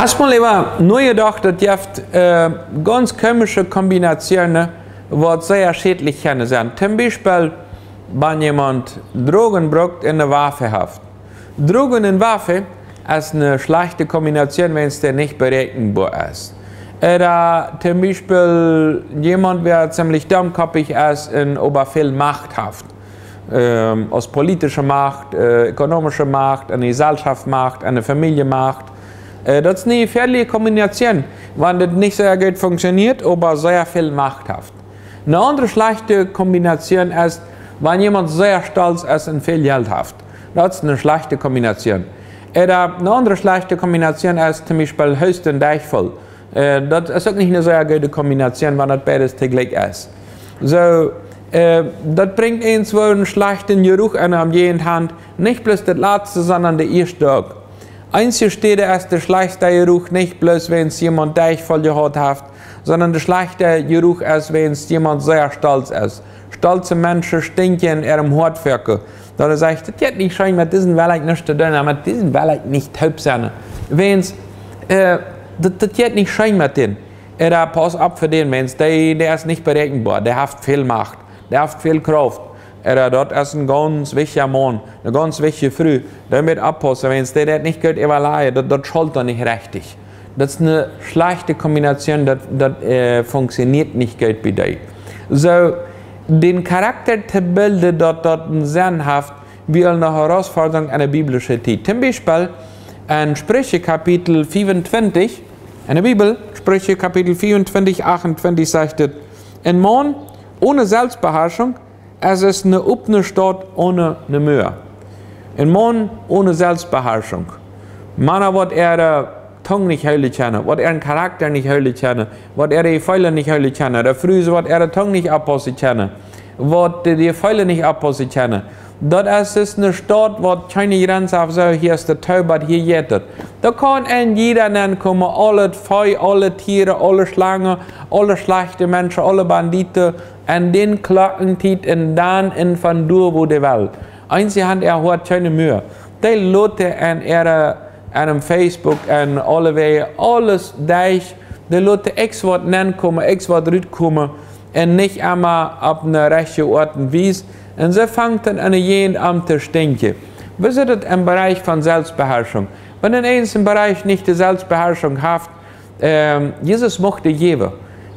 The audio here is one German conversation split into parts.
Hast du mal lieber nur gedacht, dass es ganz komische Kombinationen, die sehr schädlich sind. Zum Beispiel, wenn jemand Drogen braucht in der Waffe hat. Drogen und Waffe ist eine schlechte Kombination, wenn es nicht berechenbar ist. Oder zum Beispiel jemand, der ziemlich dummköpfig ist und aber viel Macht hat. Aus politischer Macht, ökonomischer Macht, eine Gesellschaftsmacht, eine Familienmacht. Das ist eine gefährliche Kombination, wenn das nicht sehr gut funktioniert, aber sehr viel Macht hat. Eine andere schlechte Kombination ist, wenn jemand sehr stolz ist und viel Geld hat. Das ist eine schlechte Kombination. Oder eine andere schlechte Kombination ist zum Beispiel höchst und Deichvoll. Das ist auch nicht eine sehr gute Kombination, wenn das beides täglich ist. So, das bringt uns wohl einen schlechten Geruch an jeden Hand, nicht bloß das letzte, sondern der erste Tag. Einzig steht ist der schlechte Geruch nicht bloß, wenn es jemand Deichvoll gehabt hat, sondern der schlechte Geruch ist, wenn es jemand sehr stolz ist. Stolze Menschen stinken in ihrem Hautwerke. Da sagt, das hat nicht schon mit diesem Welt nicht zu tun, mit diesem Welt nicht taub sein. Wenn es, das hat nicht schon mit denen. Pass auf für den Mensch, der ist nicht berechenbar, der hat viel Macht, der hat viel Kraft. Dort ist ein ganz wichtiger Mann, eine ganz wichtige Frau. Damit abpassen, wenn es der nicht gut überlegt, das schaltet er nicht richtig. Das ist eine schlechte Kombination, das funktioniert nicht gut bei dir. So, den Charakter zu bilden, dort einen Sinn hat, wie eine Herausforderung einer biblischen Zeit. Zum Beispiel in Sprüche Kapitel 24, in der Bibel, Sprüche Kapitel 24, 28 sagt es, ein Mann ohne Selbstbeherrschung, es ist eine offene Stadt ohne eine Mühe. Ein Mann ohne Selbstbeherrschung. Mann, was Tongue nicht heilig kennen, was Charakter nicht heilig kennen, was die Pfeile nicht heilig kennen, der Frühe, was Tongue nicht abpassen kennen, was die Pfeile nicht abpassen kennen. Das ist eine Stadt, wo keine Grenze auf so, hier ist der Taubert, hier jettet. Da kann jeder kommen, alle Feu, alle Tiere, alle Schlangen, alle schlechte Menschen, alle Banditen, und den Glockentiet und dann in von durch wo die Welt. Einzige hat hat keine Mühe. Die Leute an ihrem Facebook und alle Wege, alles durch, die Leute x was nennen kommen, x was rüberkommen und nicht einmal auf eine rechte Art und Weise. Und so fängt dann an jeden an zu stinken. Wir sind im Bereich von Selbstbeherrschung. Wenn in einem Bereich nicht die Selbstbeherrschung hat, Jesus mochte geben.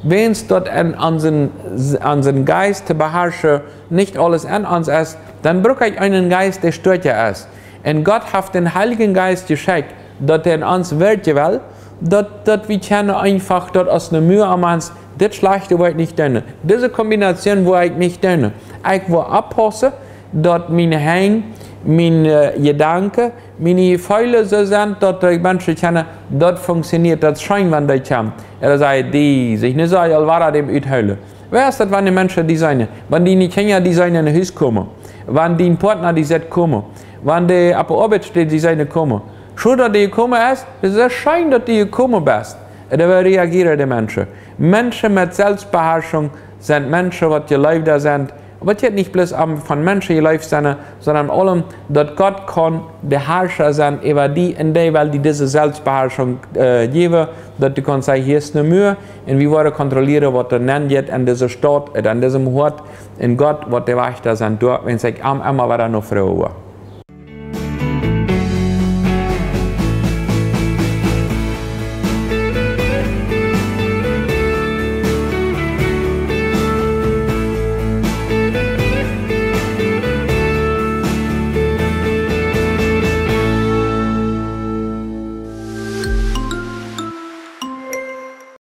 Wenn es dort an seinen Geist zu beherrschen, nicht alles an uns ist, dann brauche ich einen Geist, der stärker ist. Und Gott hat den Heiligen Geist geschickt, dass er in uns wirken will, dass wir können einfach dort aus einer Mühe am uns, das Schlechte will ich nicht tun. Diese Kombination will ich nicht tun. Ich will abpassen, dass meine Hänge, meine Gedanken, meine Gefühle so sind, dass die Menschen kennen, das funktioniert, das scheint, wenn die kommen. Er sagt, die sich nicht so, als dem uitheulen. Wer ist das, wenn die Menschen die sein? Wenn die nicht kennen, die sein in ein Haus kommen. Wenn die Partner, die sind kommen. Wenn die auf der Arbeit steht, die sein kommen. Schon, dass die gekommen ist, ist es scheint, dass die gekommen bist. Da reagieren die Menschen. Menschen mit Selbstbeherrschung sind Menschen, die gelebt sind. Aber es nicht bloß von Menschen gelebt sind, sondern allem, dass Gott kann der Herrscher sein über die in der Welt, die diese Selbstbeherrschung geben, dass du kannst sagen, hier ist eine Mühe, und wir wollen kontrollieren, was du nennst an dieser Stadt, an diesem Ort, in Gott, was der Wächter sind, wenn ich immer wieder noch froh war.